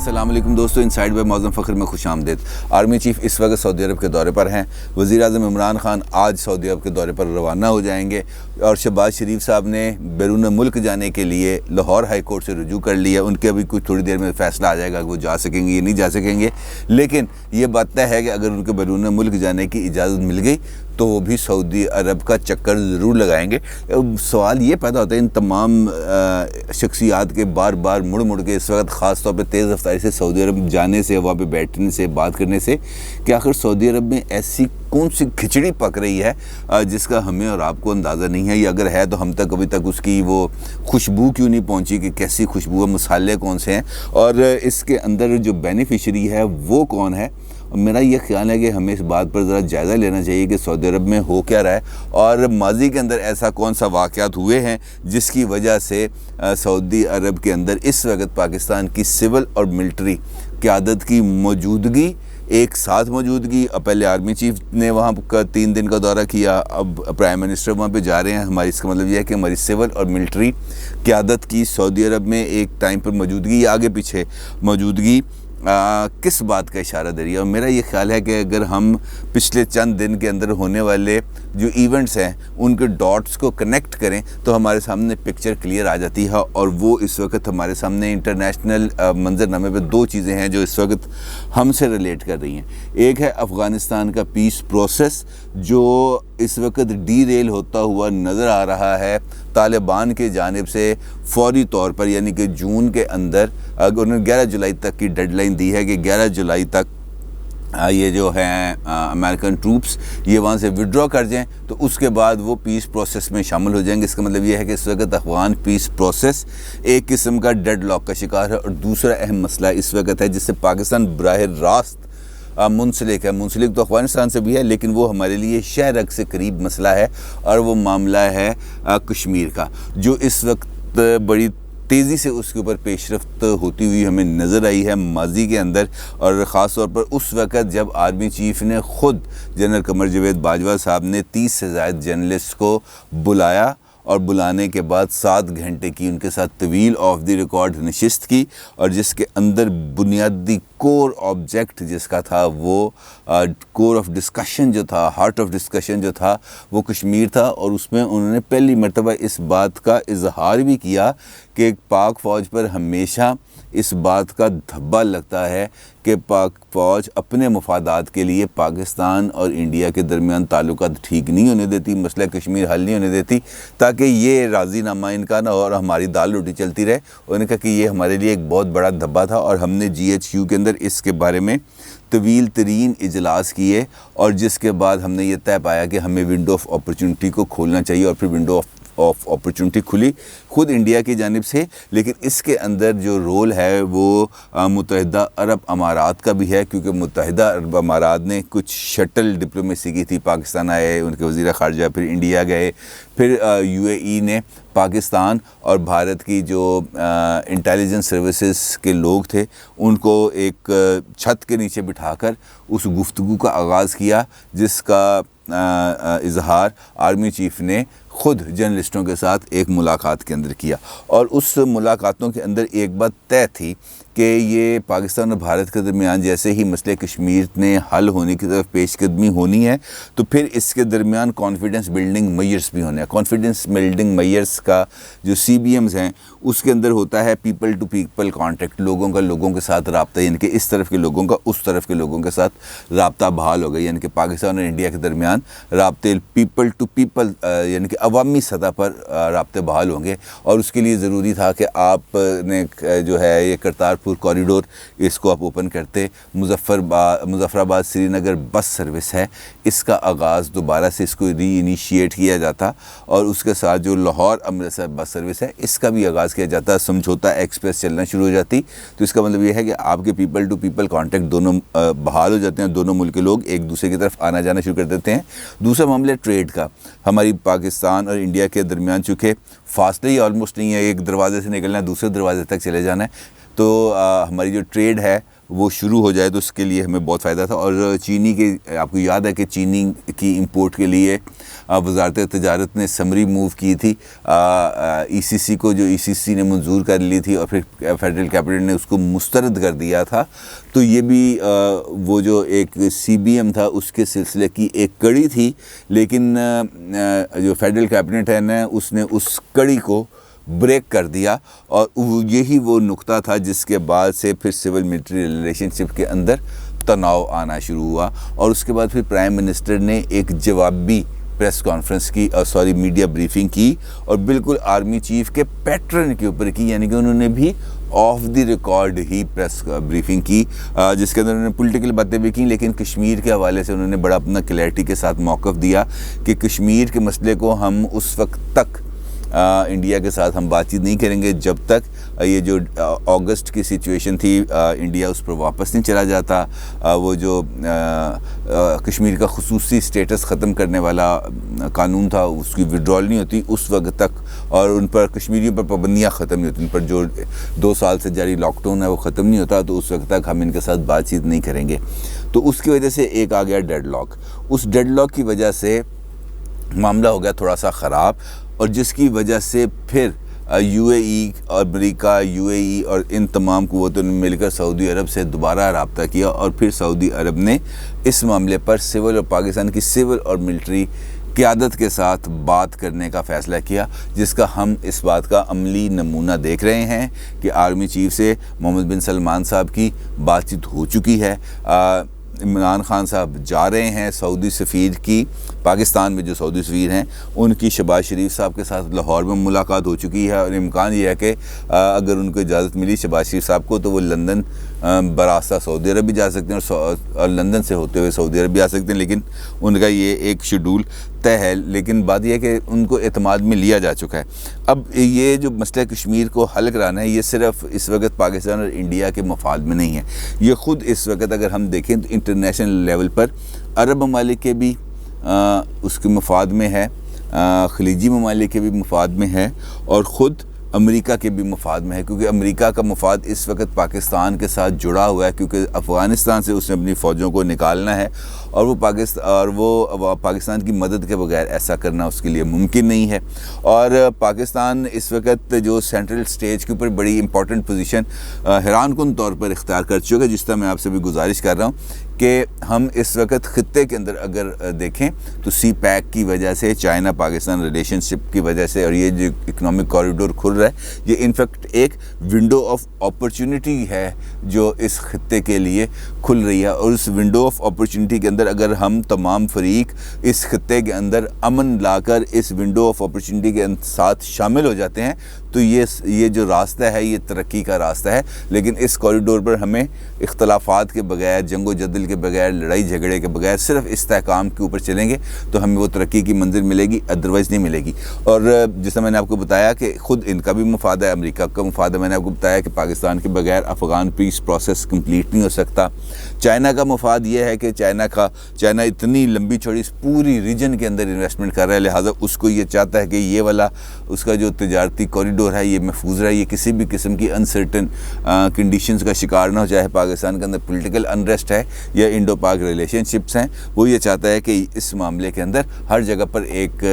السلام علیکم دوستو، انسائیڈ بائی معظم فخر میں خوش آمدید۔ آرمی چیف اس وقت سعودی عرب کے دورے پر ہیں۔ وزیر اعظم عمران خان آج سعودی عرب کے دورے پر روانہ ہو جائیں گے اور شہباز شریف صاحب نے بیرون ملک جانے کے لیے لاہور ہائی کورٹ سے رجوع کر لیا۔ ان کے ابھی کچھ تھوڑی دیر میں فیصلہ آ جائے گا کہ وہ جا سکیں گے یا نہیں جا سکیں گے، لیکن یہ بات طے ہے کہ اگر ان کے بیرون ملک جانے کی اجازت مل گئی تو وہ بھی سعودی عرب کا چکر ضرور لگائیں گے۔ سوال یہ پیدا ہوتا ہے ان تمام شخصیات کے بار بار مڑ کے اس وقت خاص طور پہ تیز رفتاری سے سعودی عرب جانے سے، وہاں پہ بیٹھنے سے، بات کرنے سے، کہ آخر سعودی عرب میں ایسی کون سی کھچڑی پک رہی ہے جس کا ہمیں اور آپ کو اندازہ نہیں ہے، یا اگر ہے تو ہم تک ابھی تک اس کی وہ خوشبو کیوں نہیں پہنچی کہ کیسی خوشبو ہے، مسالے کون سے ہیں، اور اس کے اندر جو بینیفیشری ہے وہ کون ہے۔ میرا یہ خیال ہے کہ ہمیں اس بات پر ذرا جائزہ لینا چاہیے کہ سعودی عرب میں ہو کیا رہا ہے، اور ماضی کے اندر ایسا کون سا واقعات ہوئے ہیں جس کی وجہ سے سعودی عرب کے اندر اس وقت پاکستان کی سول اور ملٹری قیادت کی موجودگی، ایک ساتھ موجودگی۔ پہلے آرمی چیف نے وہاں کا 3 دن کا دورہ کیا، اب پرائم منسٹر وہاں پہ جا رہے ہیں۔ ہماری اس کا مطلب یہ ہے کہ ہماری سول اور ملٹری قیادت کی سعودی عرب میں ایک ٹائم پر موجودگی یا آگے پیچھے موجودگی کس بات کا اشارہ دے رہی ہے۔ اور میرا یہ خیال ہے کہ اگر ہم پچھلے چند دن کے اندر ہونے والے جو ایونٹس ہیں ان کے ڈاٹس کو کنیکٹ کریں تو ہمارے سامنے پکچر کلیئر آ جاتی ہے، اور وہ اس وقت ہمارے سامنے انٹرنیشنل منظرنامے پہ 2 چیزیں ہیں جو اس وقت ہم سے ریلیٹ کر رہی ہیں۔ ایک ہے افغانستان کا پیس پروسیس جو اس وقت ڈی ریل ہوتا ہوا نظر آ رہا ہے طالبان کے جانب سے فوری طور پر، یعنی کہ جون کے اندر انہوں نے 11 جولائی تک کی ڈیڈ لائن دی ہے کہ 11 جولائی تک یہ جو ہیں امریکن ٹروپس یہ وہاں سے وڈرا کر جائیں تو اس کے بعد وہ پیس پروسیس میں شامل ہو جائیں گے۔ اس کا مطلب یہ ہے کہ اس وقت افغان پیس پروسیس ایک قسم کا ڈیڈ لاک کا شکار ہے۔ اور دوسرا اہم مسئلہ اس وقت ہے جس سے پاکستان براہ راست منسلک ہے، منسلک تو افغانستان سے بھی ہے لیکن وہ ہمارے لیے شہ رگ سے قریب مسئلہ ہے، اور وہ معاملہ ہے کشمیر کا، جو اس وقت بڑی تیزی سے اس کے اوپر پیش رفت ہوتی ہوئی ہمیں نظر آئی ہے ماضی کے اندر، اور خاص طور پر اس وقت جب آرمی چیف نے خود جنرل قمر جاوید باجوہ صاحب نے 30 سے زائد جرنلسٹ کو بلایا، اور بلانے کے بعد 7 گھنٹے کی ان کے ساتھ طویل آف دی ریکارڈ نشست کی، اور جس کے اندر بنیادی کور آبجیکٹ جس کا تھا، وہ کور آف ڈسکشن جو تھا، ہارٹ آف ڈسکشن جو تھا وہ کشمیر تھا۔ اور اس میں انہوں نے پہلی مرتبہ اس بات کا اظہار بھی کیا کہ پاک فوج پر ہمیشہ اس بات کا دھبا لگتا ہے کہ پاک فوج اپنے مفادات کے لیے پاکستان اور انڈیا کے درمیان تعلقات ٹھیک نہیں ہونے دیتی، مسئلہ کشمیر حل نہیں ہونے دیتی، تاکہ یہ راضی نامہ ان کا نہ ہو اور ہماری دال روٹی چلتی رہے۔ انہوں نے کہا کہ یہ ہمارے لیے ایک بہت بڑا دھبا تھا، اور ہم نے GHQ کے اندر اس کے بارے میں طویل ترین اجلاس کیے، اور جس کے بعد ہم نے یہ طے پایا کہ ہمیں ونڈو آف اپرچونٹی کو کھولنا چاہیے، اور پھر ونڈو آف اپرچونٹی کھلی خود انڈیا کی جانب سے، لیکن اس کے اندر جو رول ہے وہ متحدہ عرب امارات کا بھی ہے، کیونکہ متحدہ عرب امارات نے کچھ شٹل ڈپلومیسی کی تھی، پاکستان آئے، ان کے وزیر خارجہ، پھر انڈیا گئے، پھر UAE نے پاکستان اور بھارت کی جو انٹیلیجنس سروسز کے لوگ تھے ان کو ایک چھت کے نیچے بٹھا کر اس گفتگو کا آغاز کیا، جس کا اظہار آرمی چیف نے خود جرنلسٹوں کے ساتھ ایک ملاقات کے اندر کیا۔ اور اس ملاقاتوں کے اندر ایک بات طے تھی کہ یہ پاکستان اور بھارت کے درمیان جیسے ہی مسئلہ کشمیر نے حل ہونے کی طرف پیش قدمی ہونی ہے تو پھر اس کے درمیان کانفیڈنس بلڈنگ میئرز بھی ہونے ہیں۔ کانفیڈنس بلڈنگ میئرز کا جو CBMs ہیں اس کے اندر ہوتا ہے پیپل ٹو پیپل کانٹیکٹ، لوگوں کا لوگوں کے ساتھ رابطہ، یعنی کہ اس طرف کے لوگوں کا اس طرف کے لوگوں کے ساتھ رابطہ بحال ہو گیا، یعنی کہ پاکستان اور انڈیا کے درمیان رابطے پیپل ٹو پیپل یعنی کہ عوامی سطح پر رابطے بحال ہوں گے۔ اور اس کے لیے ضروری تھا کہ آپ نے جو ہے یہ کرتارپور کوریڈور اس کو آپ اوپن کرتے، مظفر آباد سری نگر بس سروس ہے اس کا آغاز دوبارہ سے اس کو ری انیشیٹ کیا جاتا، اور اس کے ساتھ جو لاہور امرتسر بس سروس ہے اس کا بھی آغاز کیا جاتا، سمجھوتا ایکسپریس چلنا شروع ہو جاتی۔ تو اس کا مطلب یہ ہے کہ آپ کے پیپل ٹو پیپل کانٹیکٹ دونوں بحال ہو جاتے ہیں، دونوں ملک کے لوگ ایک دوسرے کی طرف آنا جانا شروع کر دیتے ہیں۔ دوسرا معاملہ ٹریڈ کا، ہماری پاکستان اور انڈیا کے درمیان چونکہ فاصلے ہی آلموسٹ نہیں ہے، ایک دروازے سے نکلنا ہے دوسرے دروازے تک چلے جانا ہے، تو ہماری جو ٹریڈ ہے وہ شروع ہو جائے تو اس کے لیے ہمیں بہت فائدہ تھا. اور چینی کے آپ کو یاد ہے کہ چینی کی امپورٹ کے لیے وزارت تجارت نے سمری موو کی تھی ای سی سی کو, جو ای سی سی نے منظور کر لی تھی اور پھر فیڈرل کیبنٹ نے اس کو مسترد کر دیا تھا. تو یہ بھی وہ جو ایک سی بی ایم تھا اس کے سلسلے کی ایک کڑی تھی, لیکن جو فیڈرل کیبنٹ ہے نا اس نے اس کڑی کو بریک کر دیا, اور یہی وہ نقطہ تھا جس کے بعد سے پھر سول ملٹری ریلیشن شپ کے اندر تناؤ آنا شروع ہوا. اور اس کے بعد پھر پرائم منسٹر نے ایک جوابی پریس کانفرنس کی میڈیا بریفنگ کی, اور بالکل آرمی چیف کے پیٹرن کے اوپر کی, یعنی کہ انہوں نے بھی of the record he press briefing کی, جس کے اندر انہوں نے پولیٹیکل باتیں بھی کی, لیکن کشمیر کے حوالے سے انہوں نے بڑا اپنا کلیئرٹی کے ساتھ موقف دیا کہ کشمیر کے مسئلے کو ہم اس وقت تک انڈیا کے ساتھ ہم بات چیت نہیں کریں گے جب تک یہ جو اگست کی سچویشن تھی انڈیا اس پر واپس نہیں چلا جاتا, وہ جو کشمیر کا خصوصی سٹیٹس ختم کرنے والا قانون تھا اس کی وڈرال نہیں ہوتی اس وقت تک, اور ان پر کشمیریوں پر پابندیاں ختم نہیں ہوتی, ان پر جو 2 سال سے جاری لاک ڈاؤن ہے وہ ختم نہیں ہوتا, تو اس وقت تک ہم ان کے ساتھ بات چیت نہیں کریں گے. تو اس کی وجہ سے ایک آ گیا ڈیڈ لاک. اس ڈیڈ لاک کی وجہ سے معاملہ ہو گیا تھوڑا سا خراب, اور جس کی وجہ سے پھر you a E, America, you اے ای اور ان تمام قوتوں نے مل کر سعودی عرب سے دوبارہ رابطہ کیا, اور پھر سعودی عرب نے اس معاملے پر سول اور پاکستان کی سول اور ملٹری قیادت کے ساتھ بات کرنے کا فیصلہ کیا, جس کا ہم اس بات کا عملی نمونہ دیکھ رہے ہیں کہ آرمی چیف سے محمد بن سلمان صاحب کی بات چیت ہو چکی ہے. عمران خان صاحب جا رہے ہیں, سعودی سفیر کی پاکستان میں جو سعودی سفیر ہیں ان کی شہباز شریف صاحب کے ساتھ لاہور میں ملاقات ہو چکی ہے, اور امکان یہ ہے کہ اگر ان کو اجازت ملی شہباز شریف صاحب کو تو وہ لندن براستہ سعودی عرب بھی جا سکتے ہیں, اور لندن سے ہوتے ہوئے سعودی عرب بھی آ سکتے ہیں, لیکن ان کا یہ ایک شیڈول طے ہے. لیکن بات یہ ہے کہ ان کو اعتماد میں لیا جا چکا ہے. اب یہ جو مسئلہ کشمیر کو حل کرانا ہے یہ صرف اس وقت پاکستان اور انڈیا کے مفاد میں نہیں ہے, یہ خود اس وقت اگر ہم دیکھیں تو انٹرنیشنل لیول پر عرب ممالک کے بھی اس کے مفاد میں ہے, خلیجی ممالک کے بھی مفاد میں ہے, اور خود امریکہ کے بھی مفاد میں ہے, کیونکہ امریکہ کا مفاد اس وقت پاکستان کے ساتھ جڑا ہوا ہے, کیونکہ افغانستان سے اس نے اپنی فوجوں کو نکالنا ہے, اور وہ پاکستان کی مدد کے بغیر ایسا کرنا اس کے لیے ممکن نہیں ہے. اور پاکستان اس وقت جو سینٹرل سٹیج کے اوپر بڑی امپورٹنٹ پوزیشن حیران کن طور پر اختیار کر چکا ہے, جس طرح میں آپ سے بھی گزارش کر رہا ہوں کہ ہم اس وقت خطے کے اندر اگر دیکھیں تو سی پیک کی وجہ سے, چائنا پاکستان ریلیشن شپ کی وجہ سے, اور یہ جو اکنامک کوریڈور کھل رہا ہے یہ انفیکٹ ایک ونڈو آف اپرچونٹی ہے جو اس خطے کے لیے کھل رہی ہے, اور اس ونڈو آف اپرچونٹی کے اندر اگر ہم تمام فریق اس خطے کے اندر امن لا کر اس ونڈو آف اپرچونٹی کے ساتھ شامل ہو جاتے ہیں تو یہ جو راستہ ہے یہ ترقی کا راستہ ہے. لیکن اس کوریڈور پر ہمیں اختلافات کے بغیر, جنگ و جدل کے بغیر, لڑائی جھگڑے کے بغیر صرف استحکام کے اوپر چلیں گے تو ہمیں وہ ترقی کی منزل ملے گی, ادروائز نہیں ملے گی. اور جیسا میں نے آپ کو بتایا کہ خود ان کا بھی مفاد ہے, امریکہ کا مفاد ہے, میں نے آپ کو بتایا کہ پاکستان کے بغیر افغان پیس پروسیس کمپلیٹ نہیں ہو سکتا. چائنا کا مفاد یہ ہے کہ چائنا اتنی لمبی چوڑی پوری ریجن کے اندر انویسٹمنٹ کر رہا ہے, لہٰذا اس کو یہ چاہتا ہے کہ یہ والا اس کا جو تجارتی کوریڈور ہے یہ محفوظ رہے, یہ کسی بھی قسم کی انسرٹن کنڈیشنز کا شکار نہ ہو. چاہے پاکستان کے اندر پولیٹیکل انریسٹ ہے یا انڈو پاک ریلیشن شپس ہیں, وہ یہ چاہتا ہے کہ اس معاملے کے اندر ہر جگہ پر ایک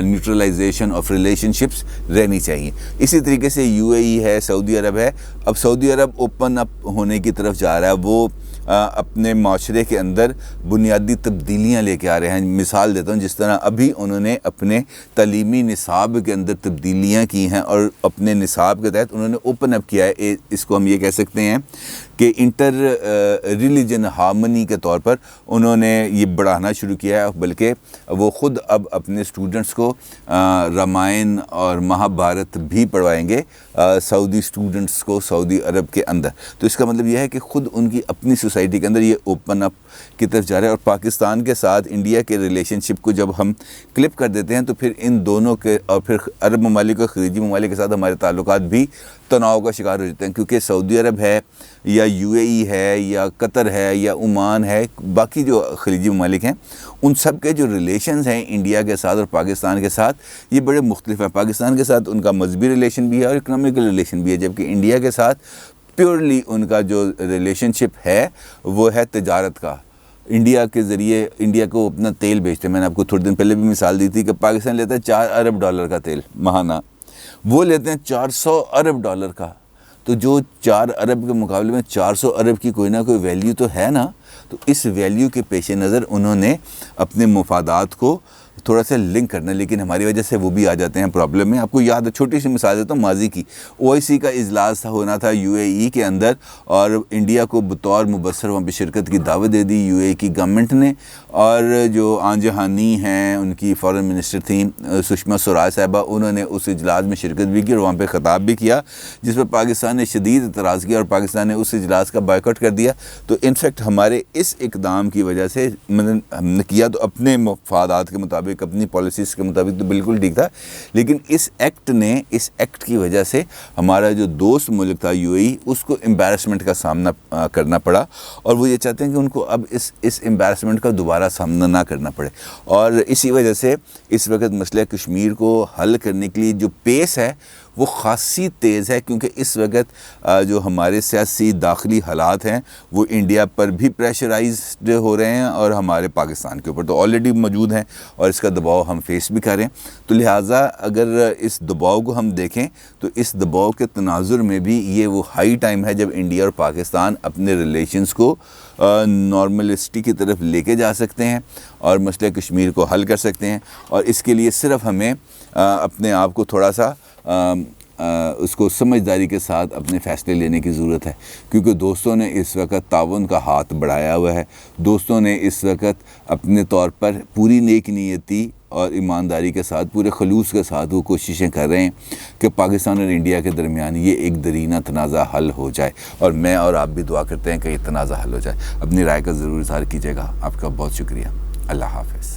نیوٹرلائزیشن آف ریلیشن شپس رہنی چاہیے. اسی طریقے سے یو اے ای ہے, سعودی عرب ہے. اب سعودی عرب اوپن اپ ہونے کی طرف جا رہا ہے, وہ اپنے معاشرے کے اندر بنیادی تبدیلیاں لے کے آ رہے ہیں. مثال دیتا ہوں, جس طرح ابھی انہوں نے اپنے تعلیمی نصاب کے اندر تبدیلیاں کی ہیں, اور اپنے نصاب کے تحت انہوں نے اوپن اپ کیا ہے, اس کو ہم یہ کہہ سکتے ہیں کہ انٹر ریلیجن ہارمنی کے طور پر انہوں نے یہ بڑھانا شروع کیا ہے, بلکہ وہ خود اب اپنے اسٹوڈنٹس کو رامائن اور مہا بھارت بھی پڑھوائیں گے سعودی اسٹوڈنٹس کو سعودی عرب کے اندر. تو اس کا مطلب یہ ہے کہ خود ان کی اپنی سوسائٹی کے اندر یہ اوپن اپ کی طرف جا رہا ہے. اور پاکستان کے ساتھ انڈیا کے ریلیشن شپ کو جب ہم کلپ کر دیتے ہیں تو پھر ان دونوں کے اور پھر عرب ممالک اور خلیجی ممالک کے ساتھ ہمارے تعلقات بھی تناؤ کا شکار ہو جاتے ہیں, کیونکہ سعودی عرب ہے یا یو اے ای ہے یا قطر ہے یا عمان ہے, باقی جو خلیجی ممالک ہیں ان سب کے جو ریلیشنز ہیں انڈیا کے ساتھ اور پاکستان کے ساتھ یہ بڑے مختلف ہیں. پاکستان کے ساتھ ان کا مذہبی ریلیشن بھی ہے اور اکنامکل ریلیشن بھی ہے, جبکہ انڈیا کے ساتھ پیورلی ان کا جو ریلیشن شپ ہے وہ ہے تجارت کا. انڈیا کے ذریعے انڈیا کو اپنا تیل بیچتے ہیں. میں نے آپ کو تھوڑے دن پہلے بھی مثال دی تھی کہ پاکستان لیتا ہے $4 ارب کا تیل ماہانہ, وہ لیتے ہیں $400 ارب کا. تو جو 4 ارب کے مقابلے میں 400 ارب کی کوئی نہ کوئی ویلیو تو ہے نا. تو اس ویلیو کے پیش نظر انہوں نے اپنے مفادات کو تھوڑا سا لنک کرنا, لیکن ہماری وجہ سے وہ بھی آ جاتے ہیں پرابلم میں. آپ کو یاد ہے, چھوٹی سی مثال دیتا ہوں ماضی کی, OIC کا اجلاس ہونا تھا UAE کے اندر, اور انڈیا کو بطور مبصر وہاں پہ شرکت کی دعوت دے دی UAE کی گورنمنٹ نے. اور جو آن جہانی ہیں, ان کی فارن منسٹر تھیں سشما سوراج صاحبہ, انہوں نے اس اجلاس میں شرکت بھی کی اور وہاں پہ خطاب بھی کیا, جس پر پاکستان نے شدید اعتراض کیا اور پاکستان نے اس اجلاس کا بائیکاٹ کر دیا. تو انفیکٹ ہمارے اس اقدام کی وجہ سے ہم نے کیا تو اپنے مفادات کے مطابق, اپنی پالیسیز کے مطابق تو بالکل ٹھیک تھا, لیکن اس ایکٹ کی وجہ سے ہمارا جو دوست ملک تھا UAE, اس کو امبیرسمنٹ کا سامنا کرنا پڑا, اور وہ یہ چاہتے ہیں کہ ان کو اب اس امبیرسمنٹ کا دوبارہ سامنا نہ کرنا پڑے. اور اسی وجہ سے اس وقت مسئلہ کشمیر کو حل کرنے کے لیے جو پیس ہے وہ خاصی تیز ہے, کیونکہ اس وقت جو ہمارے سیاسی داخلی حالات ہیں وہ انڈیا پر بھی پریشرائزڈ ہو رہے ہیں اور ہمارے پاکستان کے اوپر تو آلریڈی موجود ہیں, اور اس کا دباؤ ہم فیس بھی کریں. تو لہٰذا اگر اس دباؤ کو ہم دیکھیں تو اس دباؤ کے تناظر میں بھی یہ وہ ہائی ٹائم ہے جب انڈیا اور پاکستان اپنے ریلیشنز کو نارملسٹی کی طرف لے کے جا سکتے ہیں اور مسئلہ کشمیر کو حل کر سکتے ہیں. اور اس کے لیے صرف ہمیں اپنے آپ کو تھوڑا سا اس کو سمجھداری کے ساتھ اپنے فیصلے لینے کی ضرورت ہے, کیونکہ دوستوں نے اس وقت تعاون کا ہاتھ بڑھایا ہوا ہے. دوستوں نے اس وقت اپنے طور پر پوری نیک نیتی اور ایمانداری کے ساتھ, پورے خلوص کے ساتھ وہ کوششیں کر رہے ہیں کہ پاکستان اور انڈیا کے درمیان یہ ایک درینہ تنازع حل ہو جائے, اور میں اور آپ بھی دعا کرتے ہیں کہ یہ تنازع حل ہو جائے. اپنی رائے کا ضرور اظہار کیجیے گا. آپ کا بہت شکریہ. اللہ حافظ.